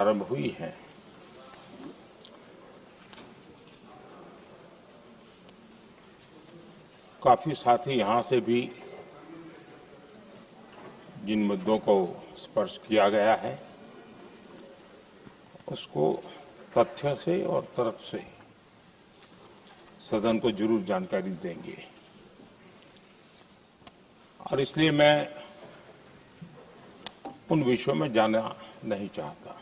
आरंभ हुई है। काफी साथी यहां से भी जिन मुद्दों को स्पर्श किया गया है उसको तथ्य से और तर्क से सदन को जरूर जानकारी देंगे और इसलिए मैं उन विषयों में जाना नहीं चाहता।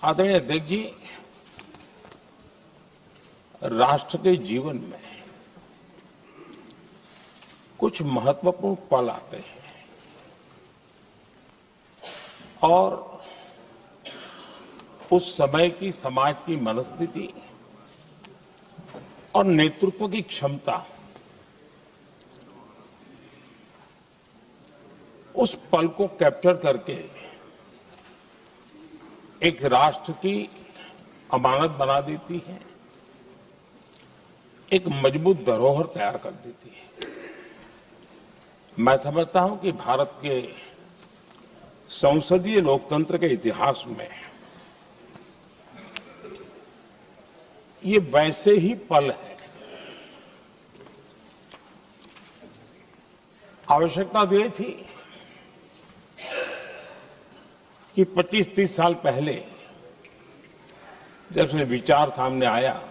आदरणीय अध्यक्ष जी, राष्ट्र के जीवन में कुछ महत्वपूर्ण पल आते हैं और उस समय की समाज की मनस्थिति और नेतृत्व की क्षमता उस पल को कैप्चर करके एक राष्ट्र की अमानत बना देती है, एक मजबूत धरोहर तैयार कर देती है। मैं समझता हूं कि भारत के संसदीय लोकतंत्र के इतिहास में ये वैसे ही पल है। आवश्यकता तो ये थी कि 25-30 साल पहले जब से विचार सामने आया,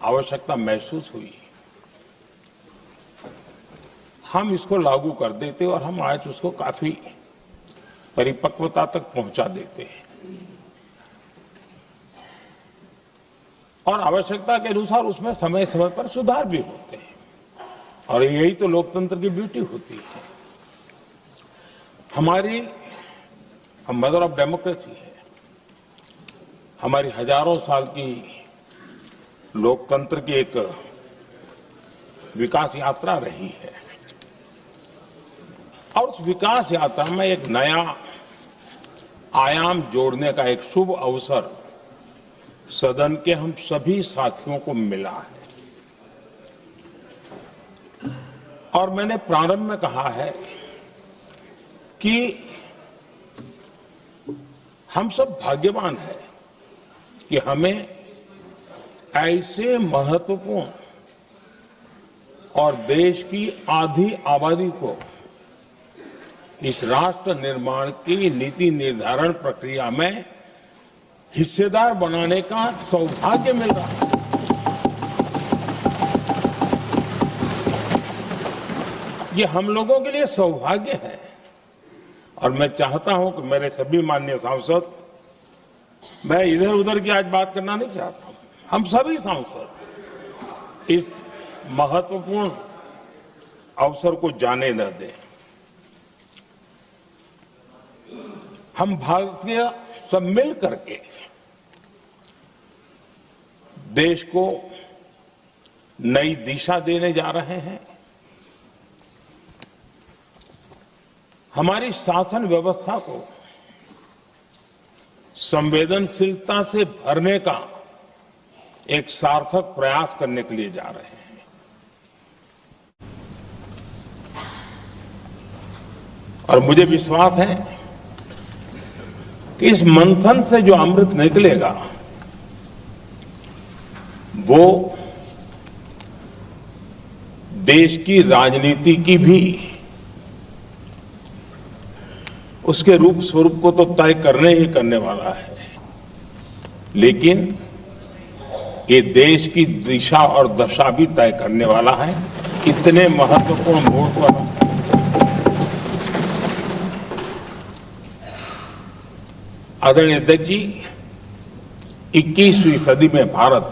आवश्यकता महसूस हुई, हम इसको लागू कर देते और हम आज उसको काफी परिपक्वता तक पहुंचा देते हैं और आवश्यकता के अनुसार उसमें समय समय पर सुधार भी होते हैं और यही तो लोकतंत्र की ब्यूटी होती है। हमारी मदर ऑफ डेमोक्रेसी है। हमारी हजारों साल की लोकतंत्र की एक विकास यात्रा रही है और उस विकास यात्रा में एक नया आयाम जोड़ने का एक शुभ अवसर सदन के हम सभी साथियों को मिला है और मैंने प्रारंभ में कहा है कि हम सब भाग्यवान हैं कि हमें ऐसे महत्वपूर्ण और देश की आधी आबादी को इस राष्ट्र निर्माण की नीति निर्धारण प्रक्रिया में हिस्सेदार बनाने का सौभाग्य मिल रहा है। ये हम लोगों के लिए सौभाग्य है और मैं चाहता हूं कि मेरे सभी माननीय सांसद, मैं इधर उधर की आज बात करना नहीं चाहता हूं, हम सभी सांसद इस महत्वपूर्ण अवसर को जाने न दें। हम भारतीय सब मिल करके देश को नई दिशा देने जा रहे हैं। हमारी शासन व्यवस्था को संवेदनशीलता से भरने का एक सार्थक प्रयास करने के लिए जा रहे हैं और मुझे विश्वास है कि इस मंथन से जो अमृत निकलेगा वो देश की राजनीति की भी उसके रूप स्वरूप को तो तय करने वाला है, लेकिन ये देश की दिशा और दशा भी तय करने वाला है। इतने महत्वपूर्ण मोड़ पर आदरणीय अध्यक्ष जी, 21वीं सदी में भारत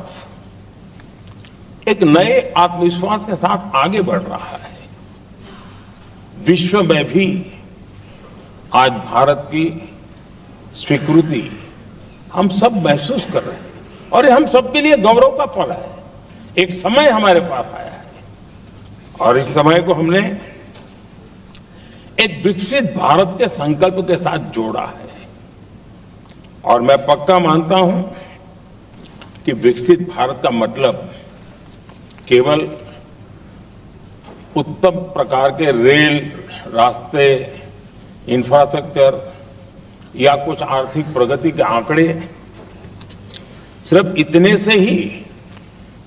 एक नए आत्मविश्वास के साथ आगे बढ़ रहा है। विश्व में भी आज भारत की स्वीकृति हम सब महसूस कर रहे हैं और ये हम सबके लिए गौरव का पल है। एक समय हमारे पास आया है और इस समय को हमने एक विकसित भारत के संकल्प के साथ जोड़ा है और मैं पक्का मानता हूं कि विकसित भारत का मतलब केवल उत्तम प्रकार के रेल रास्ते इंफ्रास्ट्रक्चर या कुछ आर्थिक प्रगति के आंकड़े, सिर्फ इतने से ही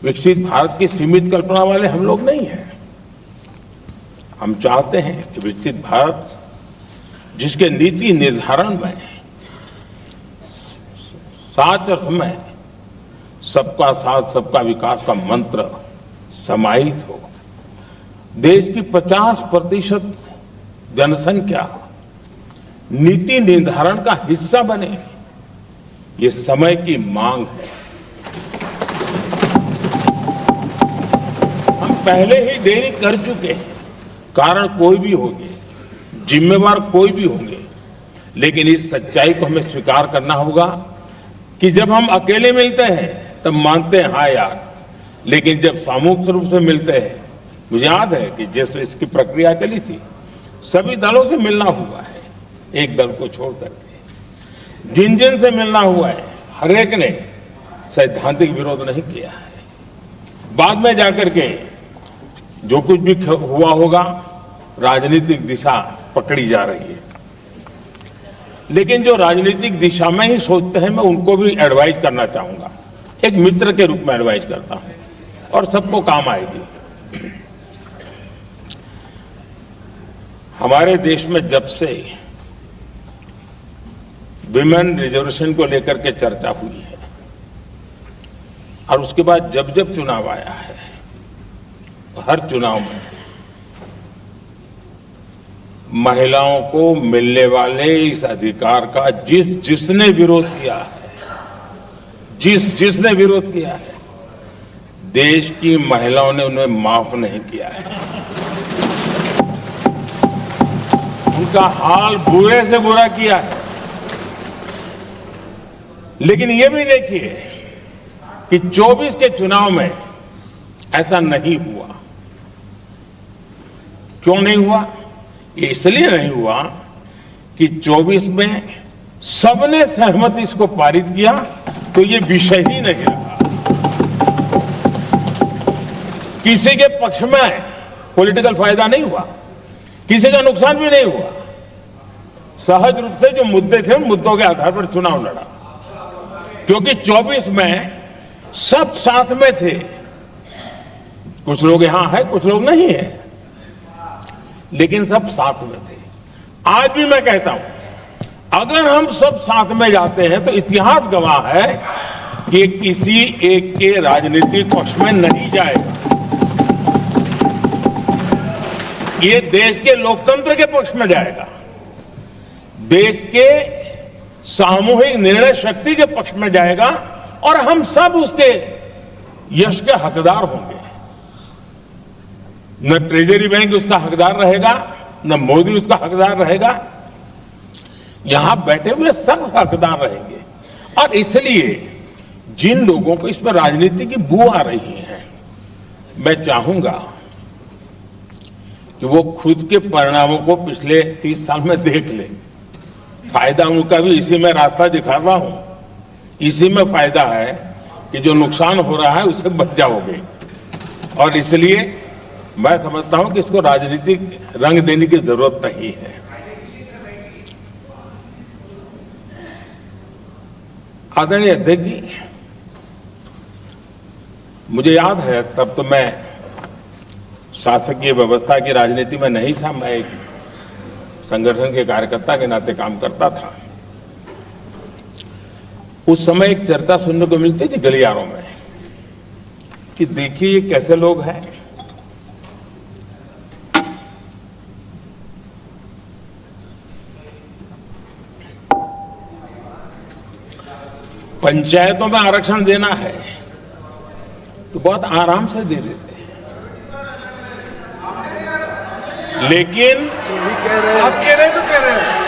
विकसित भारत की सीमित कल्पना वाले हम लोग नहीं हैं। हम चाहते हैं कि विकसित भारत जिसके नीति निर्धारण में साच अर्थ में सबका साथ सबका विकास का मंत्र समाहित हो, देश की 50% जनसंख्या नीति निर्धारण का हिस्सा बने, ये समय की मांग है। हम पहले ही देरी कर चुके हैं, कारण कोई भी होंगे, जिम्मेवार कोई भी होंगे, लेकिन इस सच्चाई को हमें स्वीकार करना होगा कि जब हम अकेले मिलते हैं तब मानते हैं हाँ यार, लेकिन जब सामूहिक रूप से मिलते हैं, मुझे याद है कि जिस इसकी प्रक्रिया चली थी, सभी दलों से मिलना हुआ है, एक दल को छोड़ करके जिन जिन से मिलना हुआ है, हर एक ने सैद्धांतिक विरोध नहीं किया है। बाद में जाकर के जो कुछ भी हुआ होगा, राजनीतिक दिशा पकड़ी जा रही है, लेकिन जो राजनीतिक दिशा में ही सोचते हैं, मैं उनको भी एडवाइस करना चाहूंगा, एक मित्र के रूप में एडवाइस करता हूं और सबको काम आएगी। हमारे देश में जब से विमेन रिजर्वेशन को लेकर के चर्चा हुई है और उसके बाद जब जब चुनाव आया है, हर चुनाव में महिलाओं को मिलने वाले इस अधिकार का जिसने विरोध किया है, जिसने विरोध किया है, देश की महिलाओं ने उन्हें माफ नहीं किया है। उनका हाल बुरे से बुरा किया है। लेकिन ये भी देखिए कि 24 के चुनाव में ऐसा नहीं हुआ। क्यों नहीं हुआ? ये इसलिए नहीं हुआ कि 24 में सबने सहमति इसको पारित किया, तो ये विषय ही नहीं रहा। किसी के पक्ष में पॉलिटिकल फायदा नहीं हुआ, किसी का नुकसान भी नहीं हुआ। सहज रूप से जो मुद्दे थे, उन मुद्दों के आधार पर चुनाव लड़ा, क्योंकि 24 में सब साथ में थे। कुछ लोग यहां हैं, कुछ लोग नहीं है, लेकिन सब साथ में थे। आज भी मैं कहता हूं, अगर हम सब साथ में जाते हैं तो इतिहास गवाह है कि किसी एक के राजनीतिक पक्ष में नहीं जाएगा। ये देश के लोकतंत्र के पक्ष में जाएगा, देश के सामूहिक निर्णय शक्ति के पक्ष में जाएगा और हम सब उसके यश के हकदार होंगे। न ट्रेजरी बैंक उसका हकदार रहेगा, न मोदी उसका हकदार रहेगा, यहां बैठे हुए सब हकदार रहेंगे। और इसलिए जिन लोगों को इसमें राजनीति की बू आ रही है, मैं चाहूंगा कि वो खुद के परिणामों को पिछले 30 साल में देख ले। फायदा उनका भी इसी में रास्ता दिखाता हूं। इसी में फायदा है कि जो नुकसान हो रहा है उससे बच जाओगे। और इसलिए मैं समझता हूं कि इसको राजनीतिक रंग देने की जरूरत नहीं है। आदरणीय अध्यक्ष जी, मुझे याद है तब तो मैं शासकीय व्यवस्था की राजनीति में नहीं था, मैं एक संगठन के कार्यकर्ता के नाते काम करता था। उस समय एक चर्चा सुनने को मिलती थी गलियारों में कि देखिए ये कैसे लोग हैं, पंचायतों में आरक्षण देना है तो बहुत आराम से दे देते हैं, लेकिन आप कह रहे हैं तो कह रहे हैं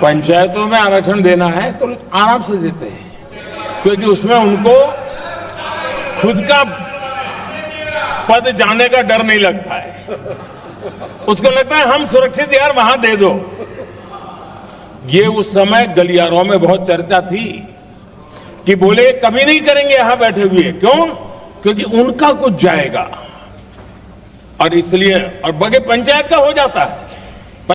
पंचायतों में आरक्षण देना है तो आराम से देते हैं, क्योंकि उसमें उनको खुद का पद जाने का डर नहीं लगता है। उसको लगता है हम सुरक्षित यार वहां दे दो। ये उस समय गलियारों में बहुत चर्चा थी कि बोले कभी नहीं करेंगे यहां बैठे हुए। क्यों? क्योंकि उनका कुछ जाएगा और इसलिए और बगैर पंचायत का हो जाता है।